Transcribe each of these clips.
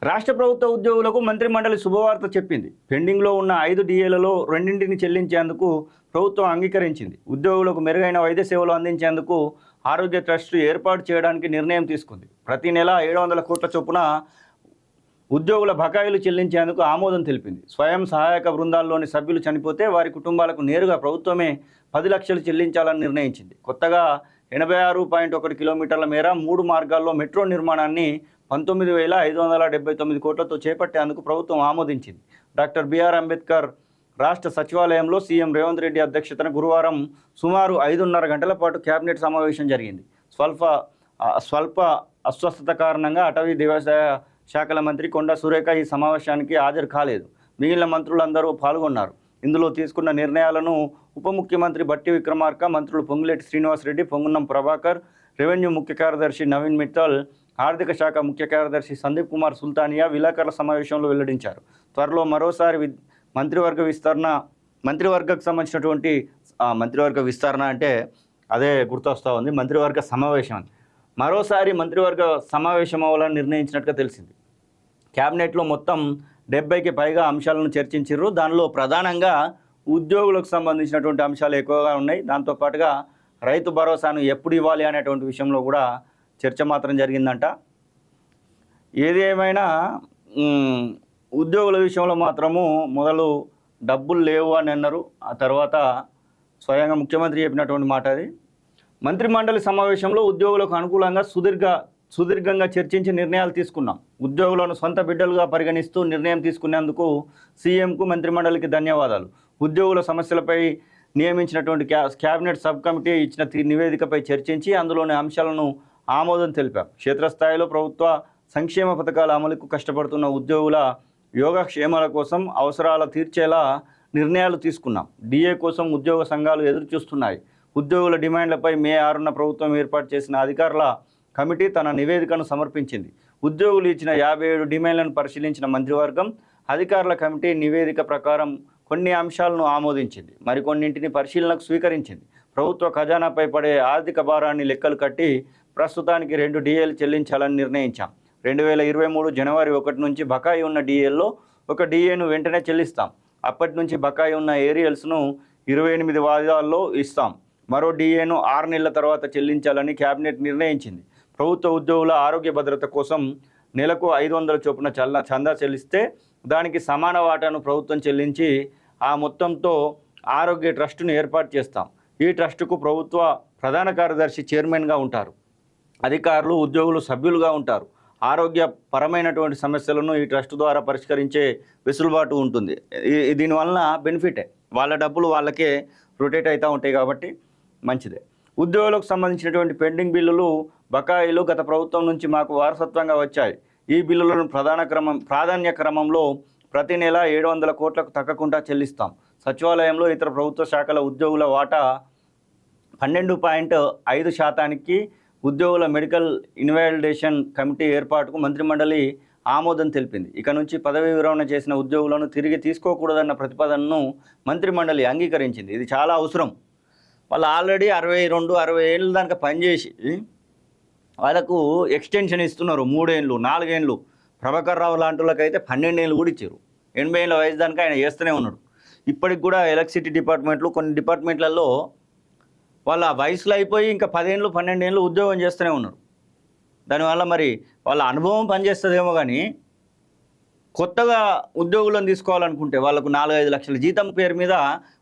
రాష్ట్ర ప్రభుత్వ ఉద్యోగులకు మంత్రిమండలి శుభవార్త చెప్పింది. పెండింగ్లో ఉన్న 5 డిఏలలో 2ంటిని చెల్లించేందుకు ప్రభుత్వం అంగీకరించింది. ఉద్యోగులకు మెరుగైన వైద్య సేవలు అందించేందుకు ఆరోగ్య ట్రస్ట్ ఏర్పాటు చేయడానికి నిర్ణయం తీసుకుంది. ప్రతి నెల 700 కోట్ల చొప్పున ఉద్యోగుల బకాయిలు చెల్లించేందుకు ఆమోదం తెలిపింది. స్వయం సహాయక బృందాల్లోని సభ్యులు చనిపోతే వారి కుటుంబాలకు నేరుగా ప్రభుత్వమే 10 లక్షలు చెల్లించాలని నిర్ణయించింది. కొత్తగా 86.1 కిలోమీటర్ల మేర 3 మార్గాల్లో మెట్రో నిర్మాణాన్ని 19,579 కోట్లతో చేపట్టేందుకు ప్రభుత్వం ఆమోదించింది. డాక్టర్ బిఆర్ అంబేద్కర్ రాష్ట్ర సచివాలయంలో సీఎం రేవంత్ రెడ్డి అధ్యక్షతన గురువారం సుమారు 5:30 గంటల పాటు కేబినెట్ సమావేశం జరిగింది. స్వల్ప అస్వస్థత కారణంగా అటవీ వ్యవసాయ శాఖల మంత్రి కొండా సురేఖ ఈ సమావేశానికి హాజరు కాలేదు. మిగిలిన మంత్రులందరూ పాల్గొన్నారు. ఇందులో తీసుకున్న నిర్ణయాలను ఉప ముఖ్యమంత్రి బట్టి విక్రమార్క, మంత్రులు పొంగులేటి శ్రీనివాసరెడ్డి, పొంగున్నం ప్రభాకర్, రెవెన్యూ ముఖ్య కార్యదర్శి నవీన్ మిట్టల్, ఆర్థిక శాఖ ముఖ్య కార్యదర్శి సందీప్ కుమార్ సుల్తానియా విలేకరుల సమావేశంలో వెల్లడించారు. త్వరలో మరోసారి మంత్రివర్గకు సంబంధించినటువంటి మంత్రివర్గ విస్తరణ అంటే అదే గుర్తొస్తూ ఉంది, మంత్రివర్గ సమావేశం అని. మరోసారి మంత్రివర్గ సమావేశం అవ్వాలని నిర్ణయించినట్టుగా తెలిసింది. క్యాబినెట్లో మొత్తం 70కి పైగా అంశాలను చర్చించారు. దానిలో ప్రధానంగా ఉద్యోగులకు సంబంధించినటువంటి అంశాలు ఎక్కువగా ఉన్నాయి. దాంతోపాటుగా రైతు భరోసాను ఎప్పుడు ఇవ్వాలి అనేటువంటి విషయంలో కూడా చర్చ మాత్రం జరిగిందంట. ఏది ఏమైనా ఉద్యోగుల విషయంలో మాత్రము మొదలు డబ్బులు లేవు అని అన్నారు. ఆ తర్వాత స్వయంగా ముఖ్యమంత్రి చెప్పినటువంటి మాట అది. మంత్రిమండలి సమావేశంలో ఉద్యోగులకు అనుకూలంగా సుదీర్ఘంగా చర్చించి నిర్ణయాలు తీసుకున్నాం. ఉద్యోగులను సొంత బిడ్డలుగా పరిగణిస్తూ నిర్ణయం తీసుకునేందుకు సీఎంకు మంత్రిమండలికి ధన్యవాదాలు. ఉద్యోగుల సమస్యలపై నియమించినటువంటి క్యాబినెట్ సబ్ కమిటీ ఇచ్చిన నివేదికపై చర్చించి అందులోని అంశాలను ఆమోదం తెలిపాం. క్షేత్రస్థాయిలో ప్రభుత్వ సంక్షేమ పథకాల అమలుకు కష్టపడుతున్న ఉద్యోగుల యోగక్షేమాల కోసం అవసరాలు తీర్చేలా నిర్ణయాలు తీసుకున్నాం. డిఏ కోసం ఉద్యోగ సంఘాలు ఎదురుచూస్తున్నాయి. ఉద్యోగుల డిమాండ్లపై మే 6న ప్రభుత్వం ఏర్పాటు చేసిన అధికారుల కమిటీ తన నివేదికను సమర్పించింది. ఉద్యోగులు ఇచ్చిన 57 డిమాండ్లను పరిశీలించిన మంత్రివర్గం అధికారుల కమిటీ నివేదిక ప్రకారం కొన్ని అంశాలను ఆమోదించింది, మరికొన్నింటిని పరిశీలనకు స్వీకరించింది. ప్రభుత్వ ఖజానాపై పడే ఆర్థిక భారాన్ని లెక్కలు కట్టి ప్రస్తుతానికి 2 డిఏలు చెల్లించాలని నిర్ణయించాం. 2023 జనవరి 1 నుంచి బకాయి ఉన్న డిఏల్లో 1 డిఏను వెంటనే చెల్లిస్తాం. అప్పటి నుంచి బకాయి ఉన్న ఏరియల్స్ను 28 వాయిదాల్లో ఇస్తాం. మరో డిఏను 6 నెలల తర్వాత చెల్లించాలని కేబినెట్ నిర్ణయించింది. ప్రభుత్వ ఉద్యోగుల ఆరోగ్య భద్రత కోసం నెలకు 500 చొప్పున చందా చెల్లిస్తే దానికి సమాన వాటాను ప్రభుత్వం చెల్లించి ఆ మొత్తంతో ఆరోగ్య ట్రస్టును ఏర్పాటు చేస్తాం. ఈ ట్రస్టుకు ప్రభుత్వ ప్రధాన కార్యదర్శి చైర్మన్గా ఉంటారు. అధికారులు, ఉద్యోగులు సభ్యులుగా ఉంటారు. ఆరోగ్యపరమైనటువంటి సమస్యలను ఈ ట్రస్ట్ ద్వారా పరిష్కరించే వెసులుబాటు ఉంటుంది. దీనివలన బెనిఫిటే, వాళ్ళ డబ్బులు వాళ్ళకే రొటేట్ అవుతూ ఉంటాయి కాబట్టి మంచిదే. ఉద్యోగులకు సంబంధించినటువంటి పెండింగ్ బిల్లులు, బకాయిలు గత ప్రభుత్వం నుంచి మాకు వారసత్వంగా వచ్చాయి. ఈ బిల్లులను ప్రాధాన్య క్రమంలో ప్రతి నెల 700 కోట్లకు తగ్గకుండా చెల్లిస్తాం. సచివాలయంలో ఇతర ప్రభుత్వ శాఖల ఉద్యోగుల వాటా 12.5% ఉద్యోగుల మెడికల్ ఇన్వాలిడేషన్ కమిటీ ఏర్పాటుకు మంత్రిమండలి ఆమోదం తెలిపింది. ఇక నుంచి పదవీ విరమణ చేసిన ఉద్యోగులను తిరిగి తీసుకోకూడదన్న ప్రతిపాదనను మంత్రిమండలి అంగీకరించింది. ఇది చాలా అవసరం. వాళ్ళు ఆల్రెడీ 62-60 ఏళ్ళ దాకా పనిచేసి వాళ్ళకు ఎక్స్టెన్షన్ ఇస్తున్నారు. 3 ఏళ్ళు, 4 ఏళ్ళు. ప్రభాకర్ రావు లాంటి వాళ్ళకైతే 12 ఏళ్ళు కూడా ఇచ్చారు. 80 ఏళ్ళ వయసు దానికి ఆయన చేస్తూనే ఉన్నాడు. ఇప్పటికి కూడా ఎలక్ట్రిసిటీ డిపార్ట్మెంట్లు, కొన్ని డిపార్ట్మెంట్లలో వాళ్ళ వయసులో అయిపోయి ఇంకా 10 ఏళ్ళు 12 ఏళ్ళు ఉద్యోగం చేస్తూనే ఉన్నారు. దానివల్ల మరి వాళ్ళ అనుభవం పనిచేస్తుందేమో కానీ కొత్తగా ఉద్యోగులను తీసుకోవాలనుకుంటే వాళ్ళకు 4-5 లక్షల జీతం పేరు మీద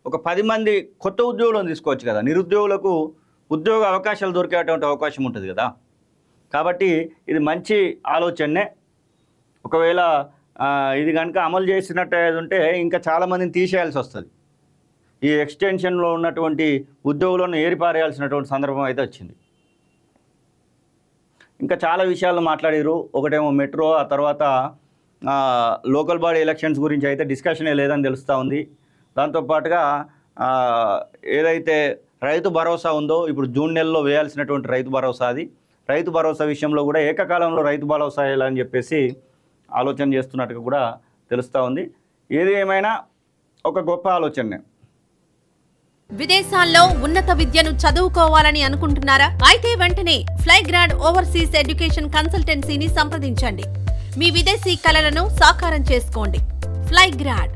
ఒక 10 మంది కొత్త ఉద్యోగులను తీసుకోవచ్చు కదా. నిరుద్యోగులకు ఉద్యోగ అవకాశాలు దొరికేటువంటి అవకాశం ఉంటుంది కదా. కాబట్టి ఇది మంచి ఆలోచనే. ఒకవేళ ఇది కనుక అమలు చేసినట్టు ఉంటే ఇంకా చాలామందిని తీసేయాల్సి వస్తుంది. ఈ ఎక్స్టెన్షన్లో ఉన్నటువంటి ఉద్యోగులను ఏరిపారేయాల్సినటువంటి సందర్భం అయితే వచ్చింది. ఇంకా చాలా విషయాలు మాట్లాడారు. ఒకటేమో మెట్రో, ఆ తర్వాత లోకల్ బాడీ ఎలక్షన్స్ గురించి అయితే డిస్కషనే లేదని తెలుస్తూ ఉంది. దాంతోపాటుగా ఏదైతే రైతు భరోసా ఉందో ఇప్పుడు జూన్ నెలలో వేయాల్సినటువంటి రైతు భరోసా విషయంలో కూడా ఏకకాలంలో రైతు భరోసా వేయాలని చెప్పేసి ఆలోచన చేస్తున్నట్టుగా కూడా తెలుస్తూ ఉంది. ఏది ఏమైనా ఒక గొప్ప ఆలోచనే. విదేశాల్లో ఉన్నత విద్యను చదువుకోవాలని అనుకుంటున్నారా? అయితే వెంటనే ఫ్లైగ్రాడ్ ఓవర్సీస్ ఎడ్యుకేషన్ కన్సల్టెన్సీని సంప్రదించండి. మీ విదేశీ కలలను సాకారం చేసుకోండి. ఫ్లైగ్రాడ్.